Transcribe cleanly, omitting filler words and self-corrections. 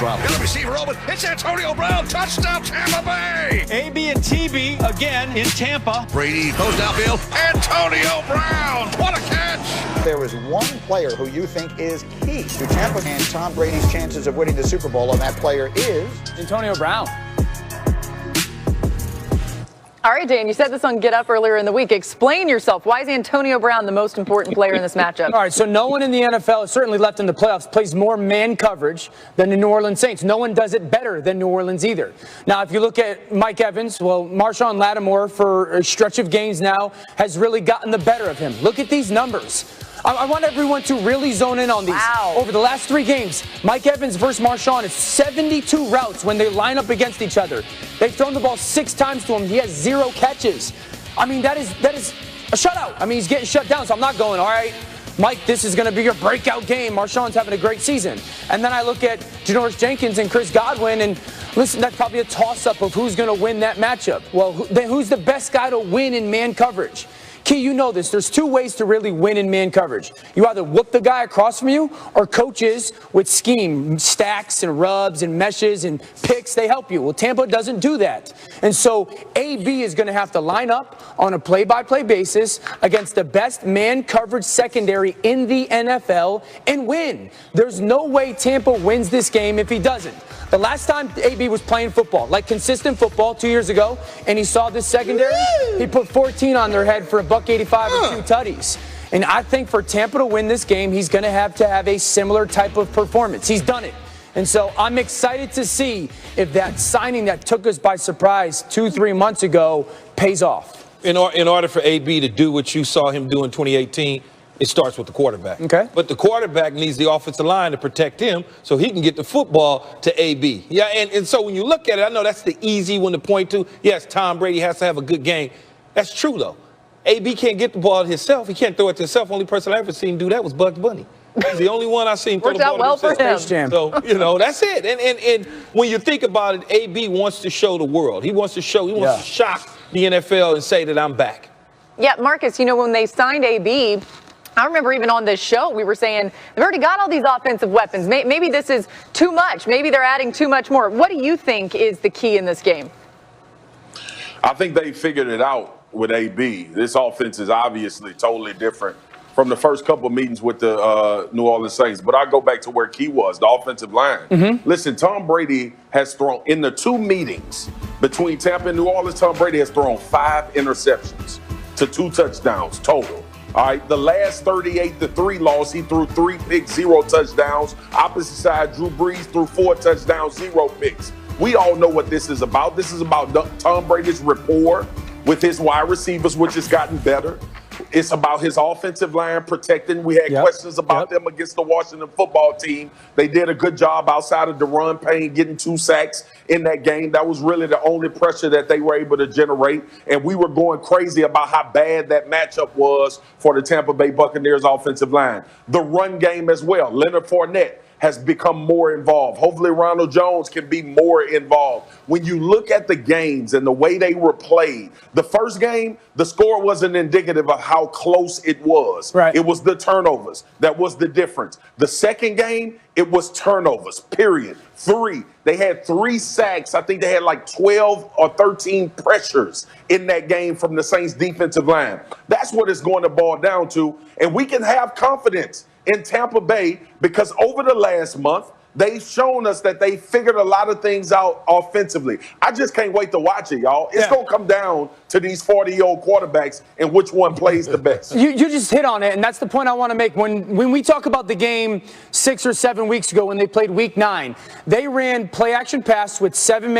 trouble. And the receiver open. It's Antonio Brown. Touchdown, Tampa Bay. AB and TB again in Tampa. Brady goes downfield. Antonio Brown. What a catch. There is one player who you think is key to Tampa and Tom Brady's chances of winning the Super Bowl, and that player is Antonio Brown. All right, Dan, you said this on Get Up earlier in the week. Explain yourself. Why is Antonio Brown the most important player in this matchup? All right, so no one in the NFL, certainly left in the playoffs, plays more man coverage than the New Orleans Saints. No one does it better than New Orleans either. Now, if you look at Mike Evans, well, Marshawn Lattimore for a stretch of games now has really gotten the better of him. Look at these numbers. I want everyone to really zone in on these. Wow. Over the last 3 games, Mike Evans versus Marshawn is 72 routes when they line up against each other. They've thrown the ball 6 times to him. He has 0 catches. I mean, that is a shutout. I mean, he's getting shut down, so I'm not going, all right, Mike, this is going to be your breakout game. Marshawn's having a great season. And then I look at Janoris Jenkins and Chris Godwin, and listen, that's probably a toss-up of who's going to win that matchup. Well, then who's the best guy to win in man coverage? Key, you know this. There's 2 ways to really win in man coverage. You either whoop the guy across from you, or coaches with scheme, stacks and rubs and meshes and picks, they help you. Well, Tampa doesn't do that. And so AB is going to have to line up on a play-by-play basis against the best man coverage secondary in the NFL and win. There's no way Tampa wins this game if he doesn't. The last time AB was playing football, like consistent football 2 years ago, and he saw this secondary, he put 14 on their head for $185 and 2 tutties. And I think for Tampa to win this game, he's going to have a similar type of performance. He's done it. And so I'm excited to see if that signing that took us by surprise 2-3 months ago pays off. In order for AB to do what you saw him do in 2018, it starts with the quarterback. Okay. But the quarterback needs the offensive line to protect him so he can get the football to AB. Yeah, and so when you look at it, I know that's the easy one to point to. Yes, Tom Brady has to have a good game. That's true, though. AB can't get the ball himself. He can't throw it to himself. Only person I ever seen do that was Bugs Bunny. He's the only one I've seen throw the ball Worked out well to himself. for him. So, you know, that's it. And when you think about it, AB wants to show the world. He wants to shock the NFL and say that I'm back. Yeah, Marcus, you know, when they signed AB, I remember even on this show, we were saying, they've already got all these offensive weapons. Maybe this is too much. Maybe they're adding too much more. What do you think is the key in this game? I think they figured it out with AB. This offense is obviously totally different from the first couple of meetings with the New Orleans Saints. But I go back to where key was, the offensive line. Listen, Tom Brady has thrown, in the 2 meetings between Tampa and New Orleans, Tom Brady has thrown 5 interceptions to 2 touchdowns total. All right, the last 38-3 loss, he threw 3 picks, 0 touchdowns. Opposite side, Drew Brees threw 4 touchdowns, 0 picks. We all know what this is about. This is about Tom Brady's rapport with his wide receivers, which has gotten better. It's about his offensive line protecting. We had questions about them against the Washington football team. They did a good job outside of Deron Payne getting 2 sacks in that game. That was really the only pressure that they were able to generate. And we were going crazy about how bad that matchup was for the Tampa Bay Buccaneers offensive line. The run game as well. Leonard Fournette has become more involved. Hopefully Ronald Jones can be more involved. When you look at the games and the way they were played, the first game, the score wasn't indicative of how close it was. Right. It was the turnovers. That was the difference. The second game, it was turnovers, period. 3. They had 3 sacks. I think they had like 12 or 13 pressures in that game from the Saints defensive line. That's what it's going to boil down to. And we can have confidence in Tampa Bay because over the last month, they've shown us that they figured a lot of things out offensively. I just can't wait to watch it, y'all. It's going to come down to these 40-year-old quarterbacks and which one plays the best. You just hit on it, and that's the point I want to make. When we talk about the game 6 or 7 weeks ago when they played Week 9, they ran play-action pass with 7-man